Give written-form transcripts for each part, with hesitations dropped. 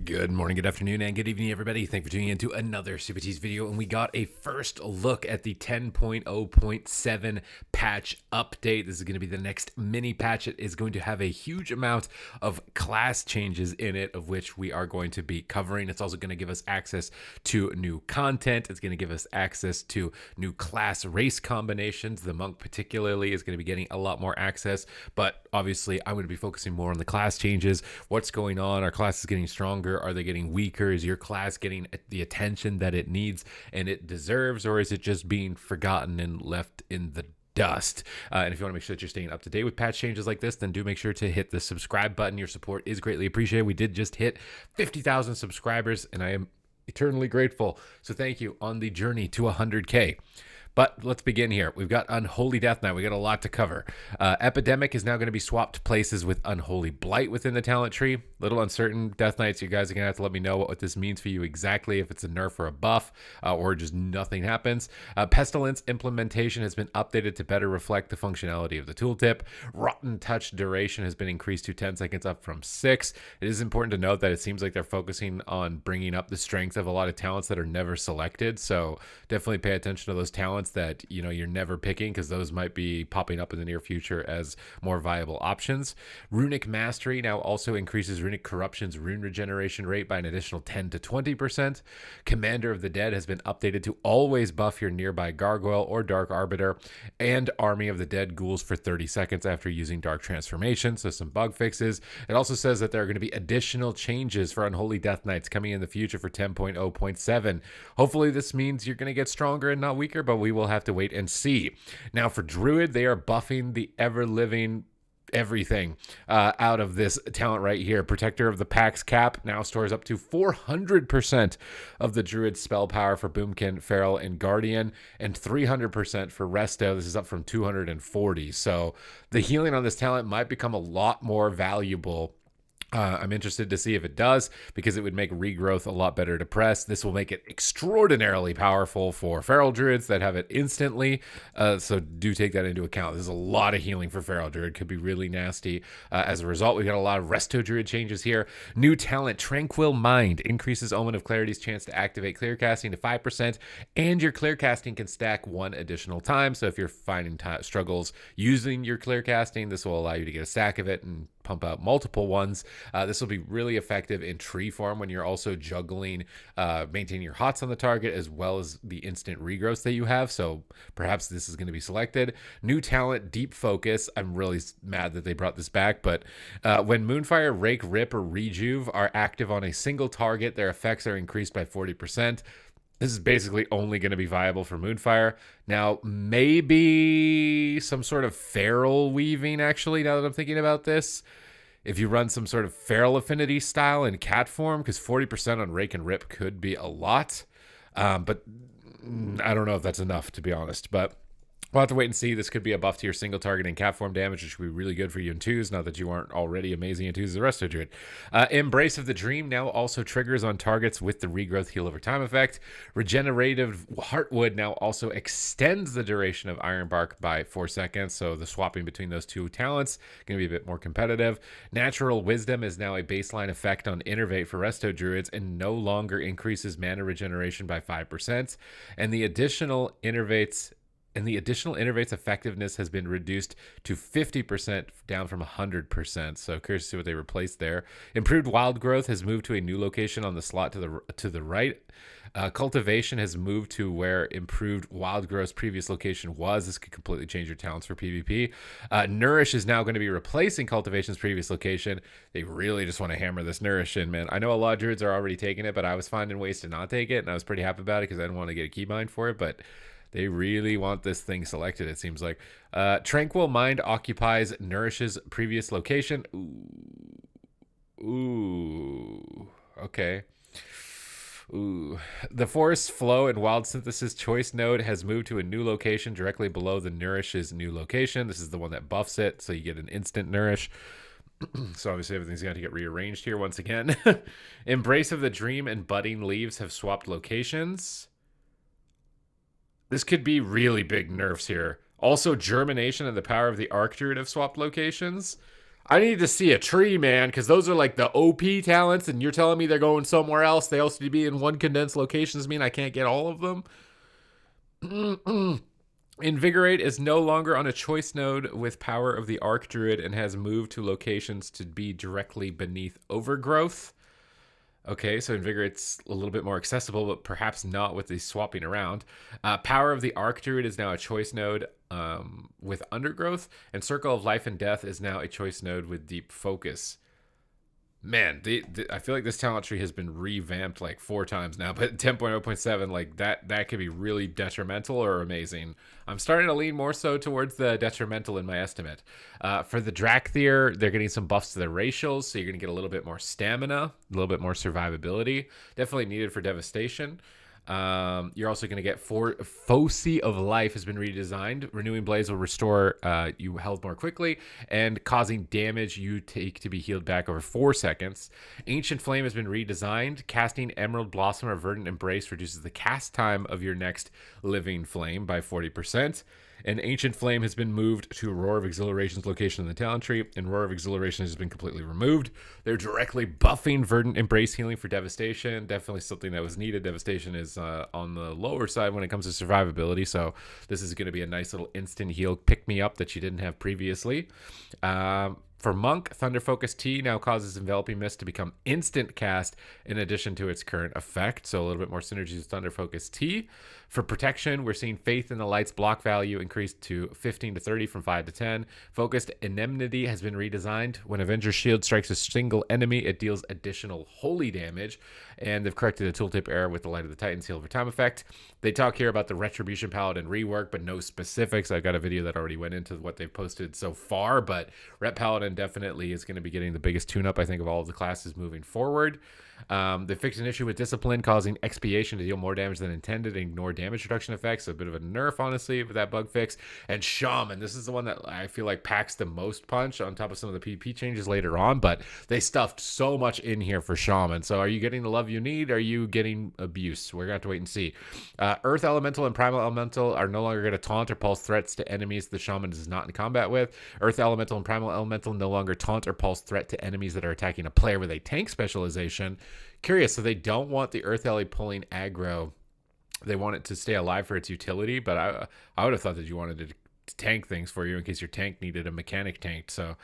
Good morning, good afternoon, and good evening, everybody. Thank you for tuning in to another Supatease video. And we got a first look at the 10.0.7 patch update. This is going to be the next mini patch. It is going to have a huge amount of class changes in it, of which we are going to be covering. It's also going to give us access to new content. It's going to give us access to new class race combinations. The monk particularly is going to be getting a lot more access, but obviously I'm going to be focusing more on the class changes. What's going on? Our class is getting stronger. Are they getting weaker? Is your class getting the attention that it needs and it deserves, or is it just being forgotten and left in the dust? And if you want to make sure that you're staying up to date with patch changes like this, then do make sure to hit the subscribe button. Your support is greatly appreciated. We did just hit 50,000 subscribers, and I am eternally grateful. So thank you on the journey to 100K. But let's begin here. We've got Unholy Death Knight. We got a lot to cover. Epidemic is now going to be swapped places with Unholy Blight within the talent tree. Little uncertain. Death Knights, you guys are going to have to let me know what this means for you exactly, if it's a nerf or a buff, or just nothing happens. Pestilence implementation has been updated to better reflect the functionality of the tooltip. Rotten Touch duration has been increased to 10 seconds, up from 6. It is important to note that it seems like they're focusing on bringing up the strength of a lot of talents that are never selected. So definitely pay attention to those talents that you're never picking, because those might be popping up in the near future as more viable options. Runic Mastery now also increases Runic Corruption's rune regeneration rate by an additional 10 to 20%. Commander of the Dead has been updated to always buff your nearby Gargoyle or Dark Arbiter and Army of the Dead ghouls for 30 seconds after using Dark Transformation, so some bug fixes. It also says that there are going to be additional changes for Unholy Death Knights coming in the future for 10.0.7. Hopefully this means you're going to get stronger and not weaker, but we will have to wait and see. Now for Druid, they are buffing the ever-living everything out of this talent right here. Protector of the Pax cap now stores up to 400% of the Druid spell power for Boomkin, Feral, and Guardian, and 300% for Resto. This is up from 240. So the healing on this talent might become a lot more valuable. I'm interested to see if it does, because it would make regrowth a lot better to press. This will make it extraordinarily powerful for Feral Druids that have it instantly. So do take that into account. There's a lot of healing for Feral Druid. Could be really nasty. As a result, we got a lot of Resto Druid changes here. New talent, Tranquil Mind, increases Omen of Clarity's chance to activate clear casting to 5%, and your clear casting can stack one additional time. So if you're finding struggles using your clear casting, this will allow you to get a stack of it and pump out multiple ones. This will be really effective in tree form when you're also juggling maintaining your hots on the target as well as the instant regrowths that you have. So perhaps this is going to be selected. New talent, Deep Focus. I'm really mad that they brought this back, but when Moonfire, Rake, Rip, or Rejuve are active on a single target, their effects are increased by 40%. This is basically only going to be viable for Moonfire. Now, maybe some sort of feral weaving, actually, now that I'm thinking about this. If you run some sort of feral affinity style in cat form, because 40% on Rake and Rip could be a lot. But I don't know if that's enough, to be honest. But we'll have to wait and see. This could be a buff to your single target and cat form damage, which would be really good for you in twos, not that you aren't already amazing in twos as the rest of Druid. Embrace of the Dream now also triggers on targets with the regrowth heal over time effect. Regenerative Heartwood now also extends the duration of Ironbark by 4 seconds, so the swapping between those two talents going to be a bit more competitive. Natural Wisdom is now a baseline effect on Innervate for Resto Druids and no longer increases mana regeneration by 5%, and the additional Innervate's effectiveness has been reduced to 50%, down from 100%. So curious to see what they replaced there. Improved Wild Growth has moved to a new location on the slot to the right. Cultivation has moved to where Improved Wild Growth's previous location was. This could completely change your talents for PvP. Nourish is now going to be replacing Cultivation's previous location. They really just want to hammer this Nourish in, man. I know a lot of Druids are already taking it, but I was finding ways to not take it, and I was pretty happy about it because I didn't want to get a keybind for it, but they really want this thing selected, it seems like. Tranquil Mind occupies Nourish's previous location. Ooh. Okay. Ooh. The Forest Flow and Wild Synthesis choice node has moved to a new location directly below the Nourish's new location. This is the one that buffs it, so you get an instant Nourish. So obviously everything's got to get rearranged here once again. Embrace of the Dream and Budding Leaves have swapped locations. This could be really big nerfs here. Also, Germination and the Power of the Arc Druid have swapped locations. I need to see a tree, man, because those are like the OP talents, and you're telling me they're going somewhere else. They also need to be in one condensed location. Does mean I can't get all of them? Invigorate is no longer on a choice node with power of the Arc Druid and has moved to locations to be directly beneath Overgrowth. Okay, so Invigorate's a little bit more accessible, but perhaps not with the swapping around. Power of the Arc Druid is now a choice node with Undergrowth, and Circle of Life and Death is now a choice node with Deep Focus. Man, I feel like this talent tree has been revamped like 4 times now, but 10.0.7, like that could be really detrimental or amazing. I'm starting to lean more so towards the detrimental in my estimate. For the Drakthir, they're getting some buffs to their racials, so you're going to get a little bit more stamina, a little bit more survivability. Definitely needed for devastation. You're also going to get Foci of Life has been redesigned. Renewing Blaze will restore you health more quickly and causing damage you take to be healed back over 4 seconds. Ancient Flame has been redesigned. Casting Emerald Blossom or Verdant Embrace reduces the cast time of your next Living Flame by 40%. And Ancient Flame has been moved to Roar of Exhilaration's location in the talent tree, and Roar of Exhilaration has been completely removed. They're directly buffing Verdant Embrace healing for Devastation. Definitely something that was needed. Devastation is on the lower side when it comes to survivability, so this is going to be a nice little instant heal pick-me-up that you didn't have previously. For Monk, Thunder Focus T now causes Enveloping Mist to become instant cast in addition to its current effect, so a little bit more synergy with Thunder Focus T. For Protection, we're seeing Faith in the Light's block value increased to 15 to 30 from 5 to 10. Focused Enmity has been redesigned. When Avenger's Shield strikes a single enemy, it deals additional holy damage, and they've corrected a tooltip error with the Light of the Titans heal over time effect. They talk here about the Retribution Paladin rework, but no specifics. I've got a video that already went into what they've posted so far, but Ret Paladin definitely is going to be getting the biggest tune-up, I think, of all of the classes moving forward. They fixed an issue with Discipline, causing Expiation to deal more damage than intended and ignore damage reduction effects. So a bit of a nerf, honestly, with that bug fix. And Shaman, this is the one that I feel like packs the most punch on top of some of the PvP changes later on, but they stuffed so much in here for Shaman. So are you getting the love you need? Are you getting abuse? We're going to have to wait and see. Earth Elemental and Primal Elemental are no longer going to taunt or pulse threats to enemies the Shaman is not in combat with. Earth Elemental and Primal Elemental no longer taunt or pulse threat to enemies that are attacking a player with a tank specialization. Curious, so they don't want the Earth Ellie pulling aggro. They want it to stay alive for its utility, but I would have thought that you wanted it to tank things for you in case your tank needed a mechanic tanked. So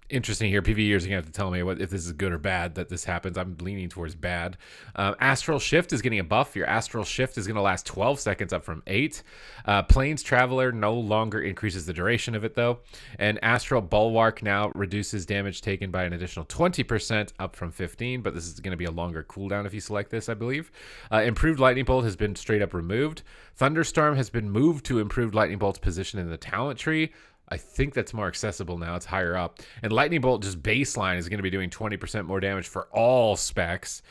interesting here. PvEers are going to have to tell me if this is good or bad that this happens. I'm leaning towards bad. Astral Shift is getting a buff. Your Astral Shift is going to last 12 seconds up from 8. Plains Traveler no longer increases the duration of it, though. And Astral Bulwark now reduces damage taken by an additional 20% up from 15, but this is going to be a longer cooldown if you select this, I believe. Improved Lightning Bolt has been straight up removed. Thunderstorm has been moved to Improved Lightning Bolt's position in the talent tree. I think that's more accessible now. It's higher up. And Lightning Bolt, just baseline, is going to be doing 20% more damage for all specs.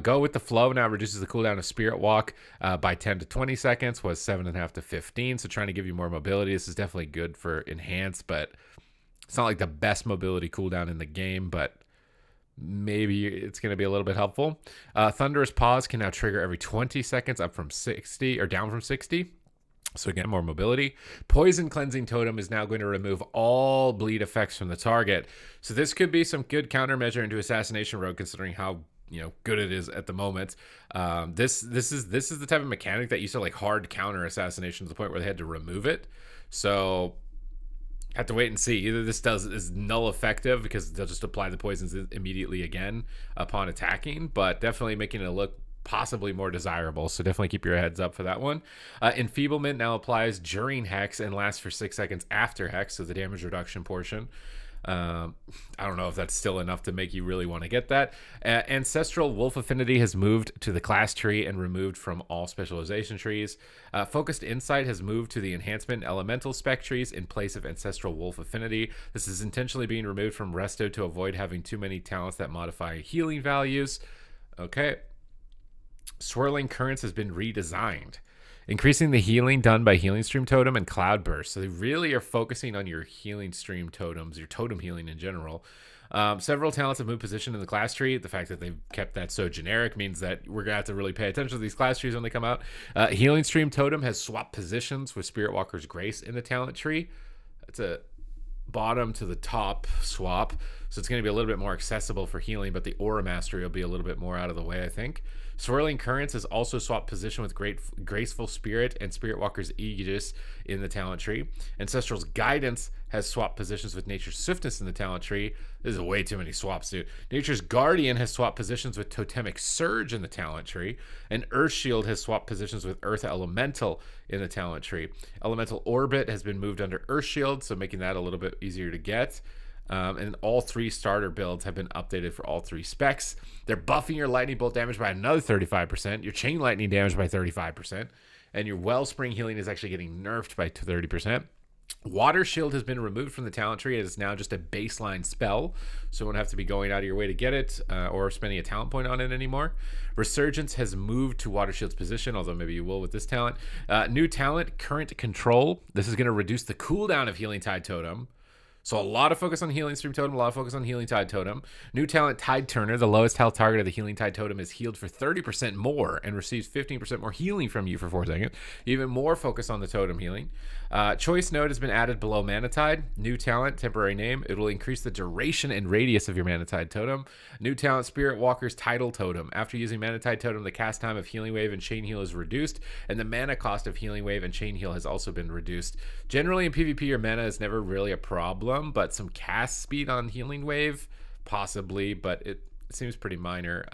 Go with the Flow now reduces the cooldown of Spirit Walk by 10 to 20 seconds, was 7.5 to 15. So trying to give you more mobility. This is definitely good for Enhance, but it's not like the best mobility cooldown in the game, but maybe it's going to be a little bit helpful. Thunderous Pause can now trigger every 20 seconds up from 60 or down from 60. So again, more mobility. Poison Cleansing Totem is now going to remove all bleed effects from the target. So this could be some good countermeasure into Assassination Rogue, considering how good it is at the moment. This is the type of mechanic that used to like hard counter Assassination to the point where they had to remove it. So have to wait and see. Either this is null effective because they'll just apply the poisons immediately again upon attacking, but definitely making it look possibly more desirable, so definitely keep your heads up for that one. Enfeeblement now applies during Hex and lasts for 6 seconds after Hex, so the damage reduction portion. I don't know if that's still enough to make you really want to get that. Ancestral Wolf Affinity has moved to the class tree and removed from all specialization trees. Focused Insight has moved to the Enhancement Elemental spec trees in place of Ancestral Wolf Affinity. This is intentionally being removed from Resto to avoid having too many talents that modify healing values. Okay. Swirling Currents has been redesigned, increasing the healing done by Healing Stream Totem and Cloudburst. So they really are focusing on your Healing Stream Totems, your totem healing in general. Several talents have moved position in the class tree. The fact that they've kept that so generic means that we're going to have to really pay attention to these class trees when they come out. Healing Stream Totem has swapped positions with Spirit Walker's Grace in the talent tree. That's a bottom to the top swap, so it's going to be a little bit more accessible for healing, but the aura mastery will be a little bit more out of the way, I think. Swirling Currents is also swapped position with Graceful Spirit and Spirit Walker's Aegis in the talent tree. Ancestral's Guidance has swapped positions with Nature's Swiftness in the talent tree. This is way too many swaps, dude. Nature's Guardian has swapped positions with Totemic Surge in the talent tree. And Earth Shield has swapped positions with Earth Elemental in the talent tree. Elemental Orbit has been moved under Earth Shield, so making that a little bit easier to get. And all 3 starter builds have been updated for all 3 specs. They're buffing your lightning bolt damage by another 35%, your chain lightning damage by 35%, and your wellspring healing is actually getting nerfed by 30%. Water Shield has been removed from the talent tree. It is now just a baseline spell, so you won't have to be going out of your way to get it or spending a talent point on it anymore. Resurgence has moved to Water Shield's position, although maybe you will with this talent. New talent, Current Control. This is going to reduce the cooldown of Healing Tide Totem. So a lot of focus on Healing Stream Totem, a lot of focus on Healing Tide Totem. New talent, Tide Turner. The lowest health target of the Healing Tide Totem is healed for 30% more and receives 15% more healing from you for 4 seconds. Even more focus on the totem healing. Choice Node has been added below Mana Tide. New talent, Temporary Name. It will increase the duration and radius of your Mana Tide Totem. New talent, Spirit Walker's Tidal Totem. After using Mana Tide Totem, the cast time of Healing Wave and Chain Heal is reduced, and the mana cost of Healing Wave and Chain Heal has also been reduced. Generally in PvP, your mana is never really a problem, but some cast speed on Healing Wave, possibly, but it seems pretty minor.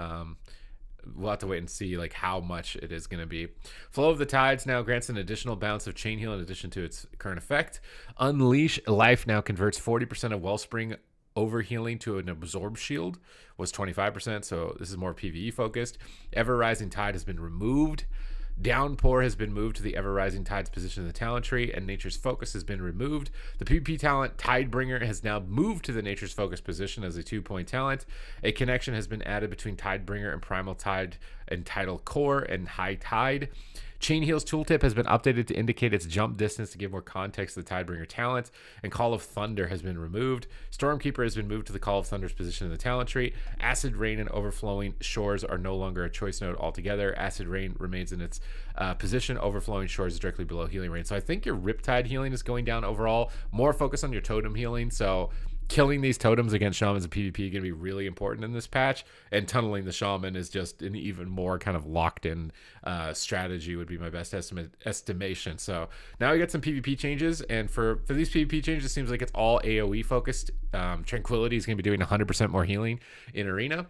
We'll have to wait and see like how much it is going to be. Flow of the Tides now grants an additional bounce of Chain Heal in addition to its current effect. Unleash Life now converts 40% of Wellspring overhealing to an Absorb Shield. Was 25%, so this is more PvE focused. Ever Rising Tide has been removed. Downpour has been moved to the Ever Rising Tide's position in the talent tree, and Nature's Focus has been removed. The PvP talent Tidebringer has now moved to the Nature's Focus position as a 2-point talent. A connection has been added between Tidebringer and Primal Tide and Tidal Core and High Tide. Chain Heal's tooltip has been updated to indicate its jump distance to give more context to the Tidebringer talent, and Call of Thunder has been removed. Stormkeeper has been moved to the Call of Thunder's position in the talent tree. Acid Rain and Overflowing Shores are no longer a choice node altogether. Acid Rain remains in its position. Overflowing Shores is directly below Healing Rain. So I think your Riptide healing is going down overall. More focus on your totem healing. So killing these totems against shamans in PvP is going to be really important in this patch, and tunneling the shaman is just an even more kind of locked-in strategy would be my best estimation. So now we got some PvP changes, and for these PvP changes, it seems like it's all AoE focused. Tranquility is going to be doing 100% more healing in Arena.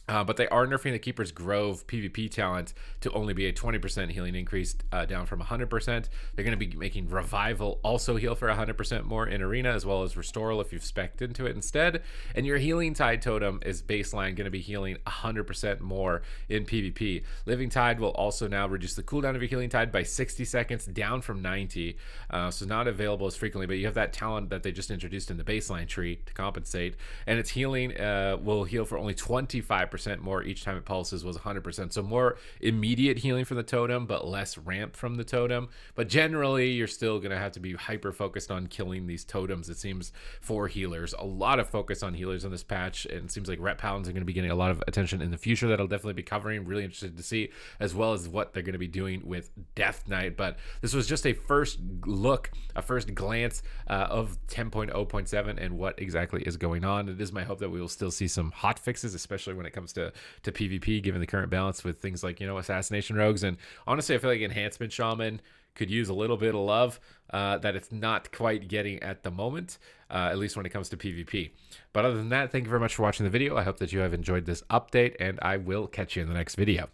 But they are nerfing the Keeper's Grove PvP talent to only be a 20% healing increase, down from 100%. They're going to be making Revival also heal for 100% more in Arena, as well as Restoral if you've spec'd into it instead. And your Healing Tide totem is baseline going to be healing 100% more in PvP. Living Tide will also now reduce the cooldown of your Healing Tide by 60 seconds, down from 90. So not available as frequently, but you have that talent that they just introduced in the baseline tree to compensate. And its healing will heal for only 25% more each time it pulses, was 100%. So more immediate healing from the totem, but less ramp from the totem. But generally, you're still going to have to be hyper focused on killing these totems, it seems, for healers. A lot of focus on healers in this patch, and it seems like Rep Paladins are going to be getting a lot of attention in the future that I'll definitely be covering. Really interested to see, as well as what they're going to be doing with Death Knight. But this was just a first look, a first glance of 10.0.7 and what exactly is going on. It is my hope that we will still see some hot fixes, especially when it comes to PvP, given the current balance with things like, assassination rogues. And honestly, I feel like Enhancement Shaman could use a little bit of love that it's not quite getting at the moment, at least when it comes to PvP. But other than that, thank you very much for watching the video. I hope that you have enjoyed this update, and I will catch you in the next video.